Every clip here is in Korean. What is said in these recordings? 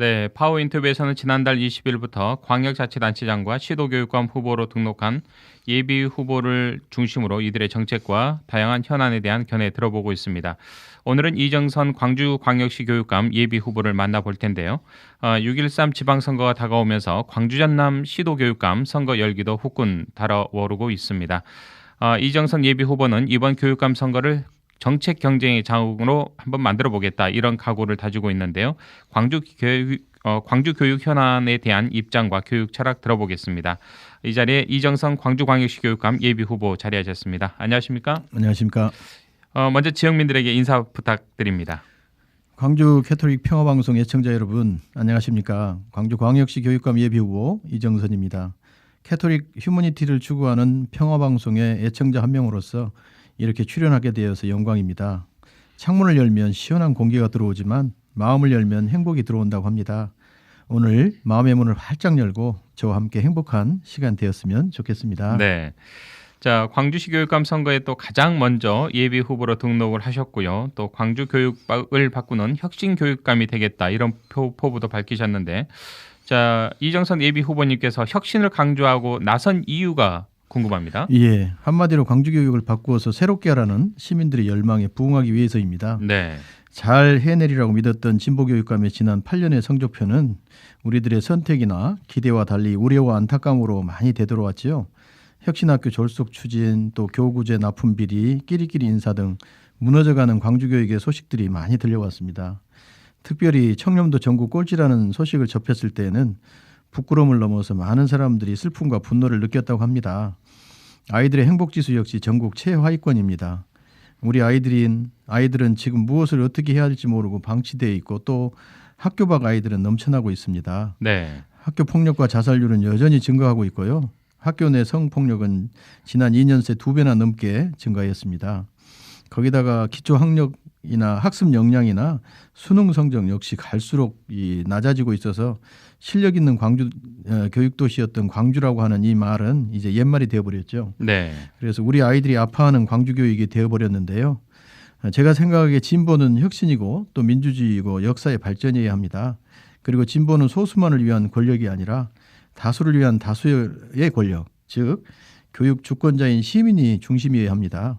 네, 파워 인터뷰에서는 지난달 20일부터 광역자치단체장과 시도교육감 후보로 등록한 예비 후보를 중심으로 이들의 정책과 다양한 현안에 대한 견해 들어보고 있습니다. 오늘은 이정선 광주광역시 교육감 예비 후보를 만나볼 텐데요. 6.13 지방선거가 다가오면서 광주 전남 시도교육감 선거 열기도 후끈 달아오르고 있습니다. 이정선 예비 후보는 이번 교육감 선거를 정책 경쟁의 장으로 한번 만들어 보겠다 이런 각오를 다지고 있는데요. 광주 교육 현안에 대한 입장과 교육 철학 들어보겠습니다. 이 자리에 이정선 광주광역시 교육감 예비 후보 자리하셨습니다. 안녕하십니까? 안녕하십니까? 먼저 지역민들에게 인사 부탁드립니다. 광주 캐톨릭 평화방송 애청자 여러분 안녕하십니까? 광주광역시 교육감 예비 후보 이정선입니다. 캐톨릭 휴머니티를 추구하는 평화방송의 애청자 한 명으로서 이렇게 출연하게 되어서 영광입니다. 창문을 열면 시원한 공기가 들어오지만 마음을 열면 행복이 들어온다고 합니다. 오늘 마음의 문을 활짝 열고 저와 함께 행복한 시간 되었으면 좋겠습니다. 네. 자, 광주시 교육감 선거에 또 가장 먼저 예비 후보로 등록을 하셨고요. 또 광주 교육을 바꾸는 혁신 교육감이 되겠다 이런 포부도 밝히셨는데, 자, 이정선 예비 후보님께서 혁신을 강조하고 나선 이유가 궁금합니다. 예, 한마디로 광주 교육을 바꾸어서 새롭게 하라는 시민들의 열망에 부응하기 위해서입니다. 네. 잘 해내리라고 믿었던 진보교육감의 지난 8년의 성적표는 우리들의 선택이나 기대와 달리 우려와 안타까움으로 많이 되돌아왔지요. 혁신학교 졸속 추진, 또 교구제 납품 비리, 끼리끼리 인사 등 무너져가는 광주교육의 소식들이 많이 들려왔습니다. 특별히 청렴도 전국 꼴찌라는 소식을 접했을 때에는 부끄러움을 넘어서 많은 사람들이 슬픔과 분노를 느꼈다고 합니다. 아이들의 행복지수 역시 전국 최하위권입니다. 우리 아이들은 지금 무엇을 어떻게 해야 할지 모르고 방치되어 있고 또 학교 밖 아이들은 넘쳐나고 있습니다. 네. 학교 폭력과 자살률은 여전히 증가하고 있고요. 학교 내 성폭력은 지난 2년 새 2배나 넘게 증가했습니다. 거기다가 기초학력이나 학습 역량이나 수능 성적 역시 갈수록 낮아지고 있어서 실력 있는 광주 교육도시였던 광주라고 하는 이 말은 이제 옛말이 되어버렸죠. 네. 그래서 우리 아이들이 아파하는 광주 교육이 되어버렸는데요. 제가 생각하기에 진보는 혁신이고 또 민주주의이고 역사의 발전이어야 합니다. 그리고 진보는 소수만을 위한 권력이 아니라 다수를 위한 다수의 권력, 즉 교육 주권자인 시민이 중심이어야 합니다.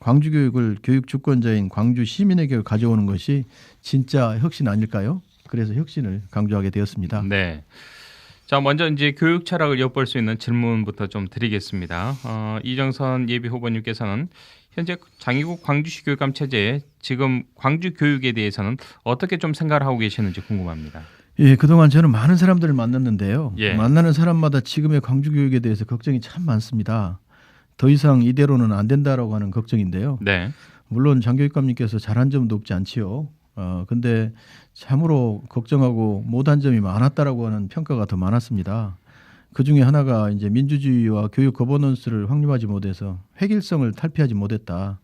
광주 교육을 교육 주권자인 광주 시민에게 가져오는 것이 진짜 혁신 아닐까요? 그래서 혁신을 강조하게 되었습니다. 네. 자, 먼저 이제 교육 철학을 엿볼 수 있는 질문부터 좀 드리겠습니다. 이정선 예비 후보님께서는 현재 장애국 광주시 교육감 체제에 지금 광주 교육에 대해서는 어떻게 좀 생각을 하고 계시는지 궁금합니다. 예, 그동안 저는 많은 사람들을 만났는데요. 예. 만나는 사람마다 지금의 광주 교육에 대해서 걱정이 참 많습니다. 더 이상 이대로는 안 된다라고 하는 걱정인데요. 네. 물론 장 교육감님께서 잘한 점도 없지 않지요. 근데 참으로 걱정하고 못한 점이 많았다라고 하는 평가가 더 많았습니다. 그 중에 하나가 이제 민주주의와 교육 거버넌스를 확립하지 못해서 획일성을 탈피하지 못했다.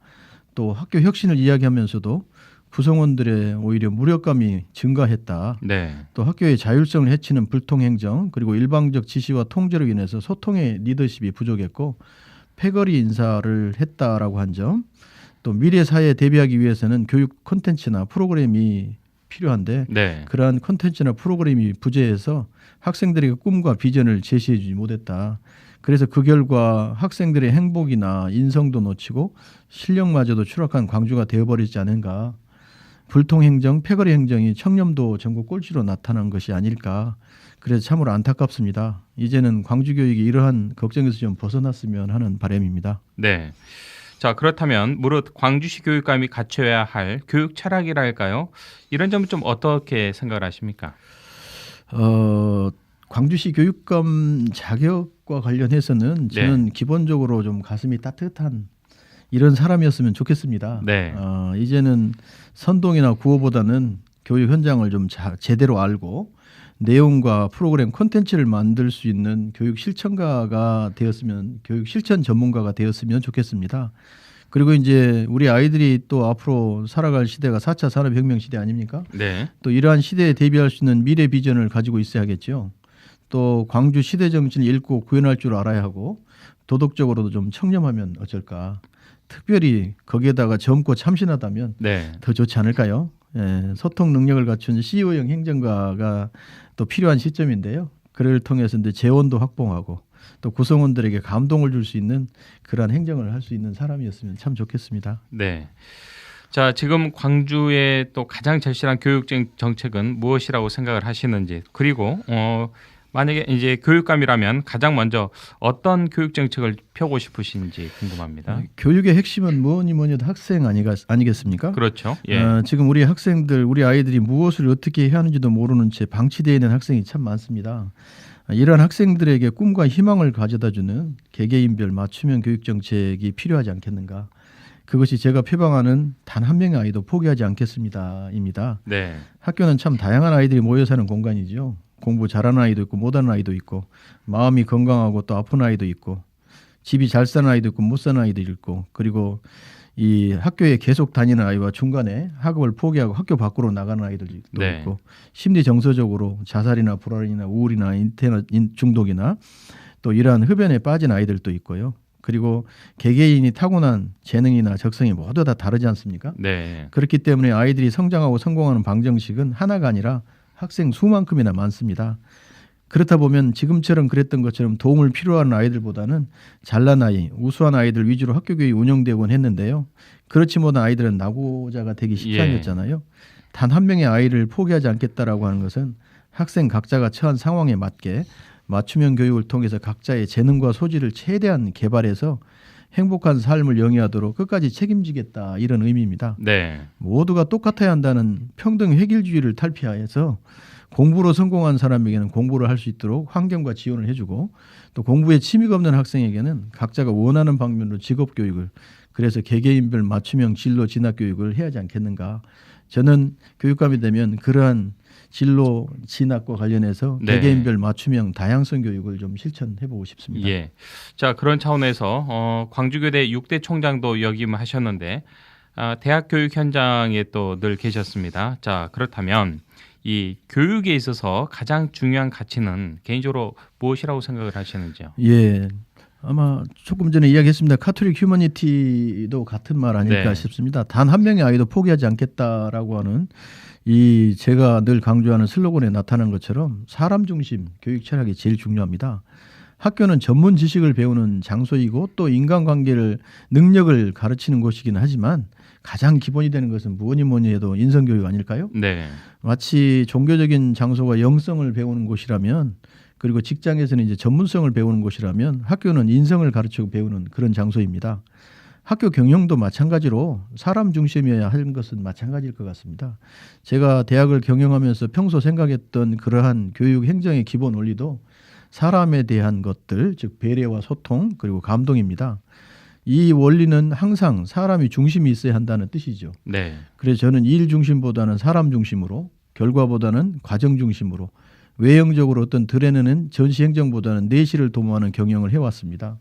또 학교 혁신을 이야기하면서도 구성원들의 오히려 무력감이 증가했다. 네. 또 학교의 자율성을 해치는 불통행정 그리고 일방적 지시와 통제로 인해서 소통의 리더십이 부족했고 패거리 인사를 했다라고 한 점, 또 미래 사회에 대비하기 위해서는 교육 콘텐츠나 프로그램이 필요한데 네. 그러한 콘텐츠나 프로그램이 부재해서 학생들에게 꿈과 비전을 제시해 주지 못했다. 그래서 그 결과 학생들의 행복이나 인성도 놓치고 실력마저도 추락한 광주가 되어버리지 않은가. 불통행정, 패거리 행정이 청렴도 전국 꼴찌로 나타난 것이 아닐까. 그래서 참으로 안타깝습니다. 이제는 광주 교육이 이러한 걱정에서 좀 벗어났으면 하는 바람입니다. 네. 자, 그렇다면 무릇 광주시 교육감이 갖춰야 할 교육 철학이랄까요? 이런 점은 좀 어떻게 생각을 하십니까? 광주시 교육감 자격과 관련해서는 저는 기본적으로 좀 가슴이 따뜻한 이런 사람이었으면 좋겠습니다. 네. 이제는 선동이나 구호보다는 교육 현장을 좀 제대로 알고 내용과 프로그램 콘텐츠를 만들 수 있는 교육 실천가가 되었으면, 교육 실천 전문가가 되었으면 좋겠습니다. 그리고 이제 우리 아이들이 또 앞으로 살아갈 시대가 4차 산업혁명 시대 아닙니까? 네. 또 이러한 시대에 대비할 수 있는 미래 비전을 가지고 있어야겠죠. 또 광주 시대 정신을 읽고 구현할 줄 알아야 하고 도덕적으로도 좀 청렴하면 어쩔까. 특별히 거기에다가 젊고 참신하다면 더 좋지 않을까요? 소통 능력을 갖춘 CEO형 행정가가 또 필요한 시점인데요. 그를 통해서 이제 재원도 확보하고 또 구성원들에게 감동을 줄 수 있는 그러한 행정을 할 수 있는 사람이었으면 참 좋겠습니다. 네. 자, 지금 광주의 또 가장 절실한 교육 정책은 무엇이라고 생각을 하시는지, 그리고 만약에 이제 교육감이라면 가장 먼저 어떤 교육 정책을 펴고 싶으신지 궁금합니다. 교육의 핵심은 뭐니 해도 학생 아니겠습니까? 그렇죠. 예. 지금 우리 학생들, 우리 아이들이 무엇을 어떻게 해야 하는지도 모르는 채 방치되어 있는 학생이 참 많습니다. 이러한 학생들에게 꿈과 희망을 가져다주는 개개인별 맞춤형 교육 정책이 필요하지 않겠는가. 그것이 제가 표방하는 단 한 명의 아이도 포기하지 않겠습니다입니다. 네. 학교는 참 다양한 아이들이 모여 사는 공간이죠. 공부 잘하는 아이도 있고 못하는 아이도 있고 마음이 건강하고 또 아픈 아이도 있고 집이 잘 사는 아이도 있고 못 사는 아이도 있고 그리고 이 학교에 계속 다니는 아이와 중간에 학업을 포기하고 학교 밖으로 나가는 아이들도 네. 있고 심리 정서적으로 자살이나 불안이나 우울이나 인터넷 중독이나 또 이러한 흡연에 빠진 아이들도 있고요. 그리고 개개인이 타고난 재능이나 적성이 모두 다 다르지 않습니까? 네. 그렇기 때문에 아이들이 성장하고 성공하는 방정식은 하나가 아니라 학생 수만큼이나 많습니다. 그렇다 보면 지금처럼 그랬던 것처럼 도움을 필요한 아이들보다는 잘난 아이, 우수한 아이들 위주로 학교 교육이 운영되곤 했는데요. 그렇지 못한 아이들은 낙오자가 되기 십상이었잖아요. 단 한 명의 아이를 포기하지 않겠다라고 하는 것은 학생 각자가 처한 상황에 맞게 맞춤형 교육을 통해서 각자의 재능과 소질을 최대한 개발해서 행복한 삶을 영위하도록 끝까지 책임지겠다 이런 의미입니다. 네. 모두가 똑같아야 한다는 평등 획일주의를 탈피하여서 공부로 성공한 사람에게는 공부를 할 수 있도록 환경과 지원을 해주고 또 공부에 취미가 없는 학생에게는 각자가 원하는 방면으로 직업교육을 그래서 개개인별 맞춤형 진로 진학교육을 해야 하지 않겠는가. 저는 교육감이 되면 그러한 진로 진학과 관련해서 네. 개개인별 맞춤형 다양성 교육을 좀 실천해보고 싶습니다. 예. 자, 그런 차원에서 광주교대 6대 총장도 역임하셨는데 대학 교육 현장에 또 늘 계셨습니다. 자, 그렇다면 이 교육에 있어서 가장 중요한 가치는 개인적으로 무엇이라고 생각을 하시는지요? 예. 아마 조금 전에 이야기했습니다. 카톨릭 휴머니티도 같은 말 아닐까 네. 싶습니다. 단 한 명의 아이도 포기하지 않겠다라고 하는 이 제가 늘 강조하는 슬로건에 나타난 것처럼 사람 중심 교육 철학이 제일 중요합니다. 학교는 전문 지식을 배우는 장소이고 또 인간관계를 능력을 가르치는 곳이긴 하지만 가장 기본이 되는 것은 뭐니 해도 인성교육 아닐까요? 네. 마치 종교적인 장소가 영성을 배우는 곳이라면 그리고 직장에서는 이제 전문성을 배우는 곳이라면 학교는 인성을 가르치고 배우는 그런 장소입니다. 학교 경영도 마찬가지로 사람 중심이어야 하는 것은 마찬가지일 것 같습니다. 제가 대학을 경영하면서 평소 생각했던 그러한 교육 행정의 기본 원리도 사람에 대한 것들, 즉 배려와 소통 그리고 감동입니다. 이 원리는 항상 사람이 중심이 있어야 한다는 뜻이죠. 네. 그래서 저는 일 중심보다는 사람 중심으로 결과보다는 과정 중심으로 외형적으로 어떤 드러내는 전시 행정보다는 내실을 도모하는 경영을 해왔습니다.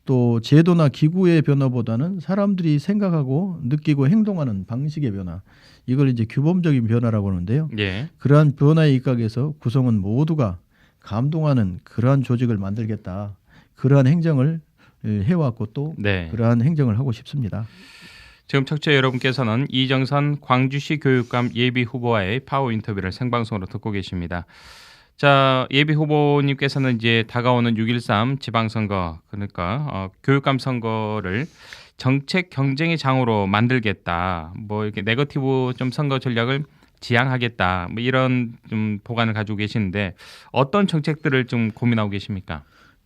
또 제도나 기구의 변화보다는 사람들이 생각하고 느끼고 행동하는 방식의 변화 이걸 이제 규범적인 변화라고 하는데요. 예. 그러한 변화에 입각해서 구성원 모두가 감동하는 그러한 조직을 만들겠다. 그러한 행정을 해왔고 또 네. 그러한 행정을 하고 싶습니다. 지금 청취자 여러분께서는 이정선 광주시 교육감 예비 후보와의 파워 인터뷰를 생방송으로 듣고 계십니다. 자, 예비 후보님께서는 이제 다가오는 6.13 지방선거 그러니까 교육감 선거를 정책 경쟁의 장으로 만들겠다. 뭐 이렇게 네거티브 좀 선거 전략을 지향하겠다. 뭐 이런 좀 보관을 가지고 계시는데 어떤 정책들을 좀 고민하고 계십니까?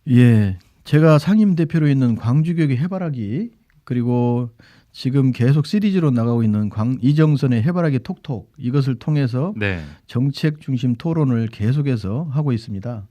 예, 제가 상임 대표로 있는 광주교육의 해바라기 그리고 지금 계속 시리즈로 나가고 있는 이정선의 해바라기 톡톡 이것을 통해서 네. 정책 중심 토론을 계속해서 하고 있습니다.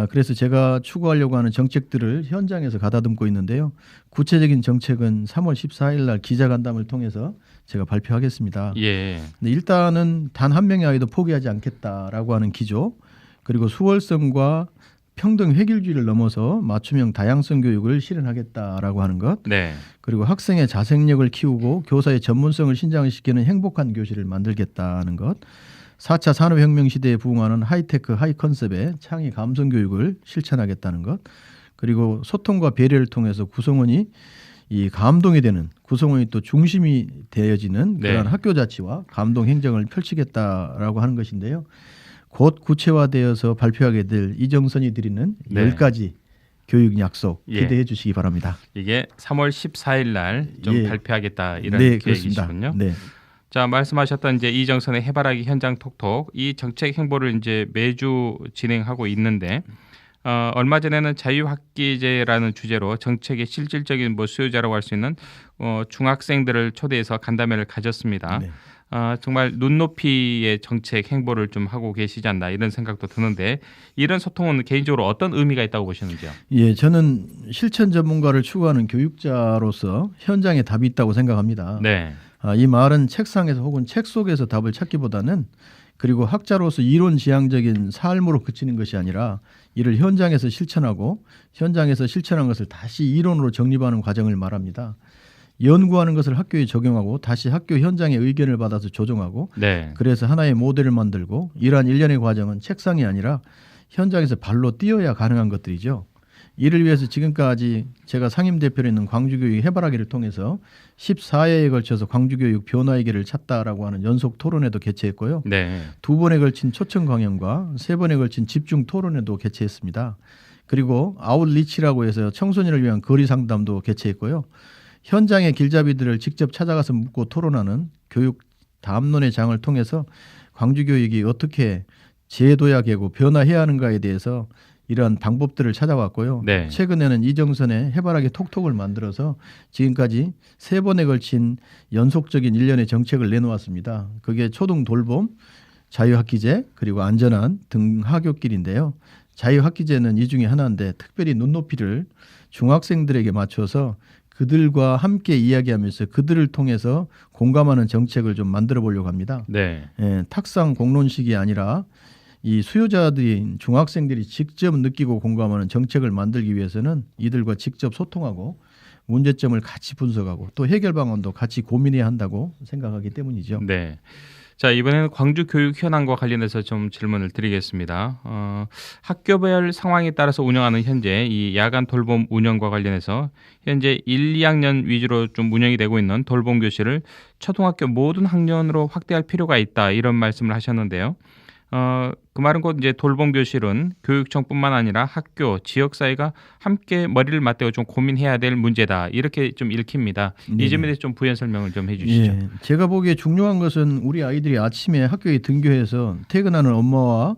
그래서 제가 추구하려고 하는 정책들을 현장에서 가다듬고 있는데요. 구체적인 정책은 3월 14일 날 기자간담을 통해서 제가 발표하겠습니다. 예. 일단은 단 한 명의 아이도 포기하지 않겠다라고 하는 기조 그리고 수월성과 평등 획일주의를 넘어서 맞춤형 다양성 교육을 실현하겠다라고 하는 것 네. 그리고 학생의 자생력을 키우고 교사의 전문성을 신장시키는 행복한 교실을 만들겠다는 것 4차 산업혁명 시대에 부응하는 하이테크 하이 컨셉의 창의 감성 교육을 실천하겠다는 것 그리고 소통과 배려를 통해서 구성원이 이 감동이 되는 구성원이 또 중심이 되어지는 네. 그런 학교 자치와 감동 행정을 펼치겠다라고 하는 것인데요. 곧 구체화되어서 발표하게 될 이정선이 드리는 네. 10가지 교육 약속 예. 기대해 주시기 바랍니다. 이게 3월 14일 날 좀 예. 발표하겠다 이런 네, 그렇습니다. 계획이시군요. 네. 자, 말씀하셨던 이제 이정선의 해바라기 현장 톡톡 이 정책 행보를 이제 매주 진행하고 있는데 얼마 전에는 자유학기제라는 주제로 정책의 실질적인 뭐 수요자라고 할 수 있는 중학생들을 초대해서 간담회를 가졌습니다. 네. 정말 눈높이의 정책 행보를 좀 하고 계시지 않나 이런 생각도 드는데 이런 소통은 개인적으로 어떤 의미가 있다고 보시는지요? 예, 저는 실천 전문가를 추구하는 교육자로서 현장에 답이 있다고 생각합니다. 네, 이 말은 책상에서 혹은 책 속에서 답을 찾기보다는 그리고 학자로서 이론 지향적인 삶으로 그치는 것이 아니라 이를 현장에서 실천하고 현장에서 실천한 것을 다시 이론으로 정립하는 과정을 말합니다. 연구하는 것을 학교에 적용하고 다시 학교 현장의 의견을 받아서 조정하고 네, 그래서 하나의 모델을 만들고 이러한 일련의 과정은 책상이 아니라 현장에서 발로 뛰어야 가능한 것들이죠. 이를 위해서 지금까지 제가 상임대표로 있는 광주교육 해바라기를 통해서 14회에 걸쳐서 광주교육 변화의 길을 찾다라고 하는 연속 토론회도 개최했고요. 네, 2번에 걸친 초청 강연과 3번에 걸친 집중 토론회도 개최했습니다. 그리고 아웃리치라고 해서 청소년을 위한 거리 상담도 개최했고요. 현장의 길잡이들을 직접 찾아가서 묻고 토론하는 교육 담론의 장을 통해서 광주교육이 어떻게 재도약하고 변화해야 하는가에 대해서 이러한 방법들을 찾아왔고요. 네. 최근에는 이정선의 해바라기 톡톡을 만들어서 지금까지 3번에 걸친 연속적인 일련의 정책을 내놓았습니다. 그게 초등 돌봄, 자유학기제 그리고 안전한 등하굣길인데요. 자유학기제는 이 중에 하나인데 특별히 눈높이를 중학생들에게 맞춰서 그들과 함께 이야기하면서 그들을 통해서 공감하는 정책을 좀 만들어 보려고 합니다. 네, 예, 탁상 공론식이 아니라 이 수요자들인 중학생들이 직접 느끼고 공감하는 정책을 만들기 위해서는 이들과 직접 소통하고 문제점을 같이 분석하고 또 해결 방안도 같이 고민해야 한다고 생각하기 때문이죠. 네. 자, 이번에는 광주 교육 현황과 관련해서 좀 질문을 드리겠습니다. 학교별 상황에 따라서 운영하는 현재 이 야간 돌봄 운영과 관련해서 현재 1, 2학년 위주로 좀 운영이 되고 있는 돌봄 교실을 초등학교 모든 학년으로 확대할 필요가 있다 이런 말씀을 하셨는데요. 그 말은 곧 이제 돌봄 교실은 교육청뿐만 아니라 학교, 지역 사회가 함께 머리를 맞대고 좀 고민해야 될 문제다 이렇게 좀 읽힙니다. 네. 이 점에 대해서 좀 부연 설명을 좀 해주시죠. 예, 제가 보기에 중요한 것은 우리 아이들이 아침에 학교에 등교해서 퇴근하는 엄마와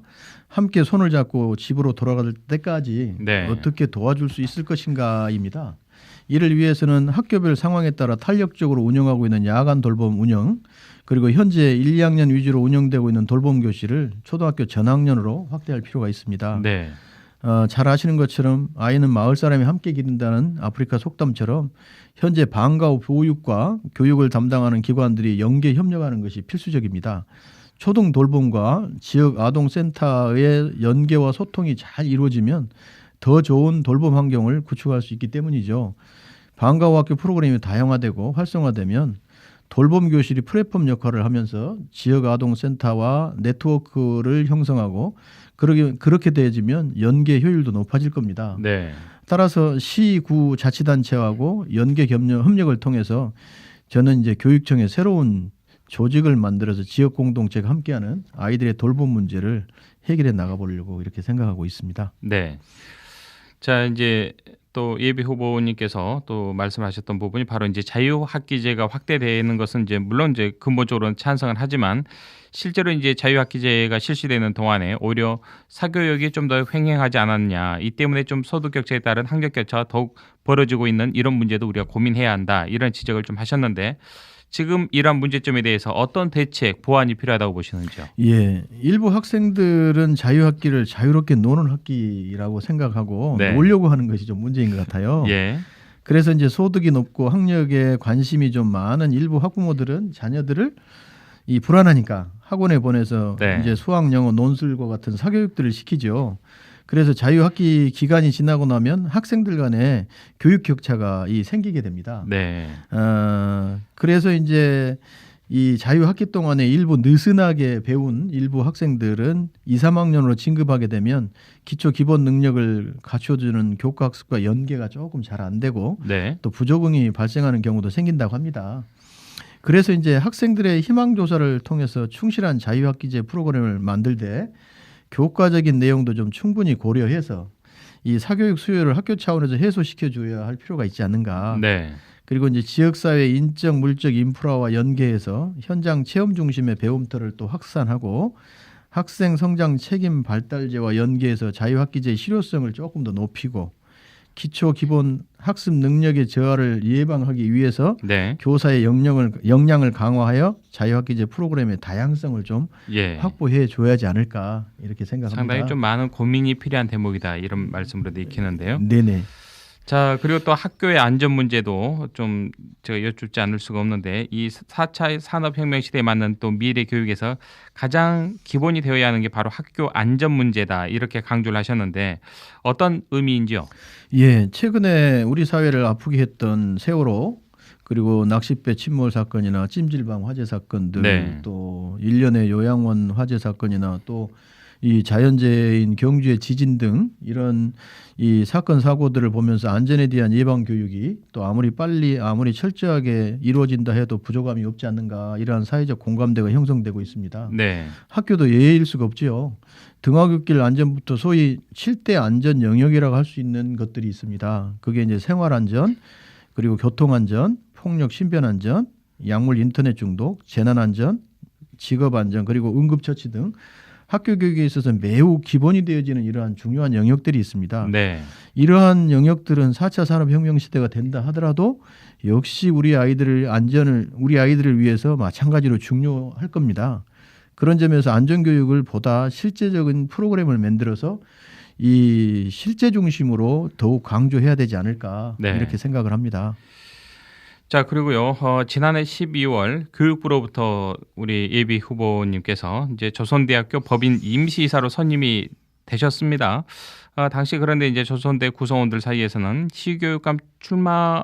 함께 손을 잡고 집으로 돌아갈 때까지 네. 어떻게 도와줄 수 있을 것인가입니다. 이를 위해서는 학교별 상황에 따라 탄력적으로 운영하고 있는 야간 돌봄 운영 그리고 현재 1, 2학년 위주로 운영되고 있는 돌봄 교실을 초등학교 전학년으로 확대할 필요가 있습니다. 네. 잘 아시는 것처럼 아이는 마을 사람이 함께 기른다는 아프리카 속담처럼 현재 방과 후 보육과 교육을 담당하는 기관들이 연계 협력하는 것이 필수적입니다. 초등 돌봄과 지역 아동센터의 연계와 소통이 잘 이루어지면 더 좋은 돌봄 환경을 구축할 수 있기 때문이죠. 방과 후 학교 프로그램이 다양화되고 활성화되면 돌봄 교실이 플랫폼 역할을 하면서 지역 아동센터와 네트워크를 형성하고 그렇게 되어지면 연계 효율도 높아질 겁니다. 네. 따라서 시, 구 자치단체하고 연계 협력을 통해서 저는 이제 교육청에 새로운 조직을 만들어서 지역 공동체가 함께하는 아이들의 돌봄 문제를 해결해 나가보려고 이렇게 생각하고 있습니다. 네. 자, 이제 또 예비 후보님께서 또 말씀하셨던 부분이 바로 이제 자유학기제가 확대되는 것은 이제 물론 이제 근본적으로는 찬성을 하지만 실제로 이제 자유학기제가 실시되는 동안에 오히려 사교육이 좀 더 횡행하지 않았냐 이 때문에 좀 소득 격차에 따른 학력 격차가 더욱 벌어지고 있는 이런 문제도 우리가 고민해야 한다 이런 지적을 좀 하셨는데 지금 이러한 문제점에 대해서 어떤 대책 보완이 필요하다고 보시는지요? 예, 일부 학생들은 자유학기를 자유롭게 노는 학기라고 생각하고 네. 놀려고 하는 것이 좀 문제인 것 같아요. 예. 그래서 이제 소득이 높고 학력에 관심이 좀 많은 일부 학부모들은 자녀들을 이 불안하니까 학원에 보내서 네. 이제 수학, 영어, 논술과 같은 사교육들을 시키죠. 그래서 자유학기 기간이 지나고 나면 학생들 간에 교육 격차가 생기게 됩니다. 네. 그래서 이제 이 자유학기 동안에 일부 느슨하게 배운 일부 학생들은 2, 3학년으로 진급하게 되면 기초 기본 능력을 갖춰주는 교과학습과 연계가 조금 잘 안 되고 네. 또 부적응이 발생하는 경우도 생긴다고 합니다. 그래서 이제 학생들의 희망 조사를 통해서 충실한 자유학기제 프로그램을 만들 때 교과적인 내용도 좀 충분히 고려해서 이 사교육 수요를 학교 차원에서 해소시켜 줘야 할 필요가 있지 않는가. 네. 그리고 이제 지역사회 인적 물적 인프라와 연계해서 현장 체험 중심의 배움터를 또 확산하고 학생 성장 책임 발달제와 연계해서 자유학기제의 실효성을 조금 더 높이고 기초 기본 학습 능력의 저하를 예방하기 위해서 네. 교사의 역량을 강화하여 자유학기제 프로그램의 다양성을 좀 예. 확보해 줘야지 않을까 이렇게 생각합니다. 상당히 좀 많은 고민이 필요한 대목이다 이런 말씀으로 읽히는데요. 네네. 자, 그리고 또 학교의 안전 문제도 좀 제가 여쭙지 않을 수가 없는데 이 4차 산업혁명 시대에 맞는 또 미래 교육에서 가장 기본이 되어야 하는 게 바로 학교 안전 문제다 이렇게 강조를 하셨는데 어떤 의미인지요? 예, 최근에 우리 사회를 아프게 했던 세월호 그리고 낚싯배 침몰 사건이나 찜질방 화재 사건들 네. 또 일련의 요양원 화재 사건이나 또 이 자연재해인 경주의 지진 등 이런 이 사건 사고들을 보면서 안전에 대한 예방 교육이 또 아무리 빨리 아무리 철저하게 이루어진다 해도 부족함이 없지 않는가 이러한 사회적 공감대가 형성되고 있습니다. 네. 학교도 예외일 수가 없지요. 등하굣길 안전부터 소위 7대 안전 영역이라고 할 수 있는 것들이 있습니다. 그게 이제 생활 안전, 그리고 교통 안전, 폭력 신변 안전, 약물 인터넷 중독, 재난 안전, 직업 안전, 그리고 응급 처치 등 학교 교육에 있어서 매우 기본이 되어지는 이러한 중요한 영역들이 있습니다. 네. 이러한 영역들은 4차 산업혁명 시대가 된다 하더라도 역시 우리 아이들을 위해서 마찬가지로 중요할 겁니다. 그런 점에서 안전교육을 보다 실제적인 프로그램을 만들어서 이 실제 중심으로 더욱 강조해야 되지 않을까 네. 이렇게 생각을 합니다. 자, 그리고요. 지난해 12월 교육부로부터 우리 예비 후보님께서 이제 조선대학교 법인 임시이사로 선임이 되셨습니다. 당시 그런데 이제 조선대 구성원들 사이에서는 시교육감 출마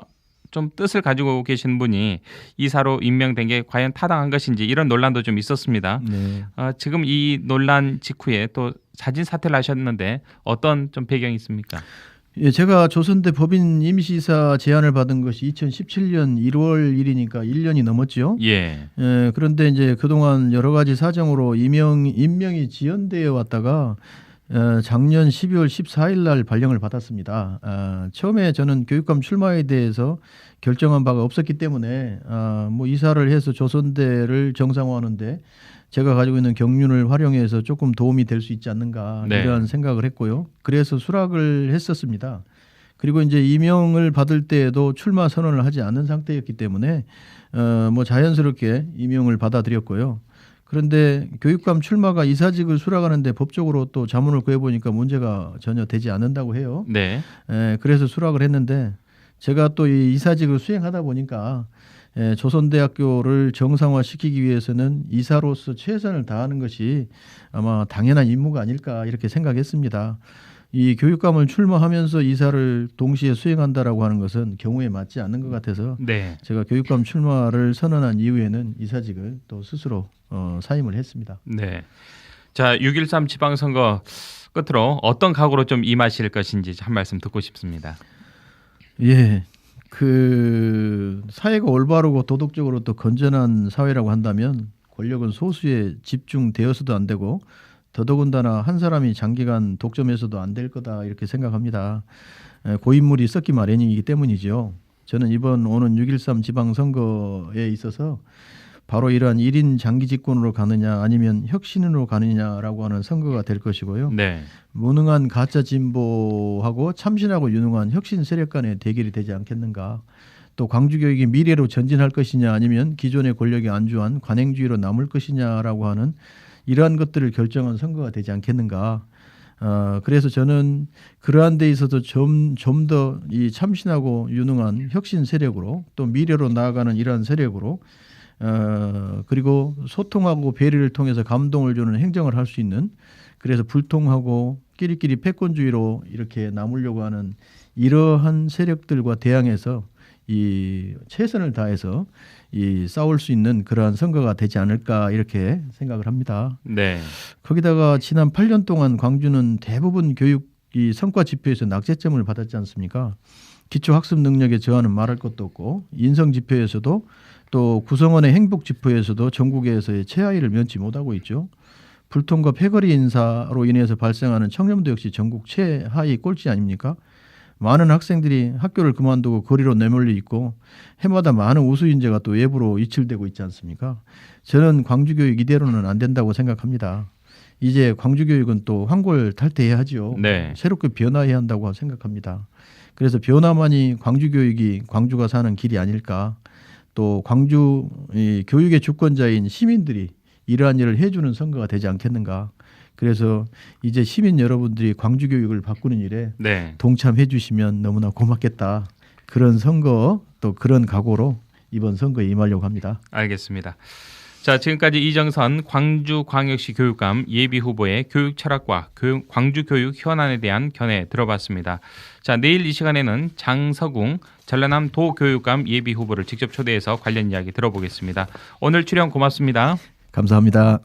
좀 뜻을 가지고 계신 분이 이사로 임명된 게 과연 타당한 것인지 이런 논란도 좀 있었습니다. 네. 지금 이 논란 직후에 또 자진 사퇴를 하셨는데 어떤 좀 배경이 있습니까? 예, 제가 조선대 법인 임시이사 제안을 받은 것이 2017년 1월 1일이니까 1년이 넘었죠. 예. 예, 그런데 이제 그동안 여러 가지 사정으로 임명이 지연되어 왔다가 작년 12월 14일 날 발령을 받았습니다. 처음에 저는 교육감 출마에 대해서 결정한 바가 없었기 때문에 뭐 이사를 해서 조선대를 정상화하는데 제가 가지고 있는 경륜을 활용해서 조금 도움이 될 수 있지 않는가 네. 이런 생각을 했고요. 그래서 수락을 했었습니다. 그리고 이제 임명을 받을 때에도 출마 선언을 하지 않은 상태였기 때문에 뭐 자연스럽게 임명을 받아들였고요. 그런데 교육감 출마가 이사직을 수락하는데 법적으로 또 자문을 구해보니까 문제가 전혀 되지 않는다고 해요. 네. 그래서 수락을 했는데 제가 또 이 이사직을 수행하다 보니까 조선대학교를 정상화시키기 위해서는 이사로서 최선을 다하는 것이 아마 당연한 임무가 아닐까 이렇게 생각했습니다. 이 교육감을 출마하면서 이사를 동시에 수행한다라고 하는 것은 경우에 맞지 않는 것 같아서 네. 제가 교육감 출마를 선언한 이후에는 이사직을 또 스스로 사임을 했습니다. 네. 자, 6.13 지방선거 끝으로 어떤 각오로 좀 임하실 것인지 한 말씀 듣고 싶습니다. 예. 그 사회가 올바르고 도덕적으로 또 건전한 사회라고 한다면 권력은 소수에 집중되어서도 안 되고 더더군다나 한 사람이 장기간 독점해서도 안 될 거다 이렇게 생각합니다. 고인물이 썩기 마련이기 때문이죠. 저는 이번 오는 6.13 지방선거에 있어서 바로 이러한 1인 장기 집권으로 가느냐 아니면 혁신으로 가느냐라고 하는 선거가 될 것이고요. 네. 무능한 가짜 진보하고 참신하고 유능한 혁신 세력 간의 대결이 되지 않겠는가. 또 광주교육이 미래로 전진할 것이냐 아니면 기존의 권력에 안주한 관행주의로 남을 것이냐라고 하는 이러한 것들을 결정한 선거가 되지 않겠는가. 그래서 저는 그러한 데 있어서 좀 더 이 참신하고 유능한 혁신 세력으로 또 미래로 나아가는 이러한 세력으로 그리고 소통하고 배려를 통해서 감동을 주는 행정을 할 수 있는 그래서 불통하고 끼리끼리 패권주의로 이렇게 남으려고 하는 이러한 세력들과 대항해서 이 최선을 다해서 이 싸울 수 있는 그러한 선거가 되지 않을까 이렇게 생각을 합니다. 네. 거기다가 지난 8년 동안 광주는 대부분 교육 이 성과 지표에서 낙제점을 받았지 않습니까? 기초 학습 능력의 저하는 말할 것도 없고 인성 지표에서도 또 구성원의 행복 지표에서도 전국에서의 최하위를 면치 못하고 있죠. 불통과 패거리 인사로 인해서 발생하는 청렴도 역시 전국 최하위 꼴찌 아닙니까? 많은 학생들이 학교를 그만두고 거리로 내몰려 있고 해마다 많은 우수 인재가 또 외부로 이출되고 있지 않습니까? 저는 광주 교육 이대로는 안 된다고 생각합니다. 이제 광주 교육은 또 황골 탈퇴해야 하죠. 네. 새롭게 변화해야 한다고 생각합니다. 그래서 변화만이 광주 교육이 광주가 사는 길이 아닐까. 또 광주 이 교육의 주권자인 시민들이 이러한 일을 해주는 선거가 되지 않겠는가. 그래서 이제 시민 여러분들이 광주 교육을 바꾸는 일에 네. 동참해 주시면 너무나 고맙겠다. 그런 선거 또 그런 각오로 이번 선거에 임하려고 합니다. 알겠습니다. 자, 지금까지 이정선 광주광역시 교육감 예비후보의 교육 철학과 광주 교육 현안에 대한 견해 들어봤습니다. 자, 내일 이 시간에는 장서궁 전라남 도교육감 예비후보를 직접 초대해서 관련 이야기 들어보겠습니다. 오늘 출연 고맙습니다. 감사합니다.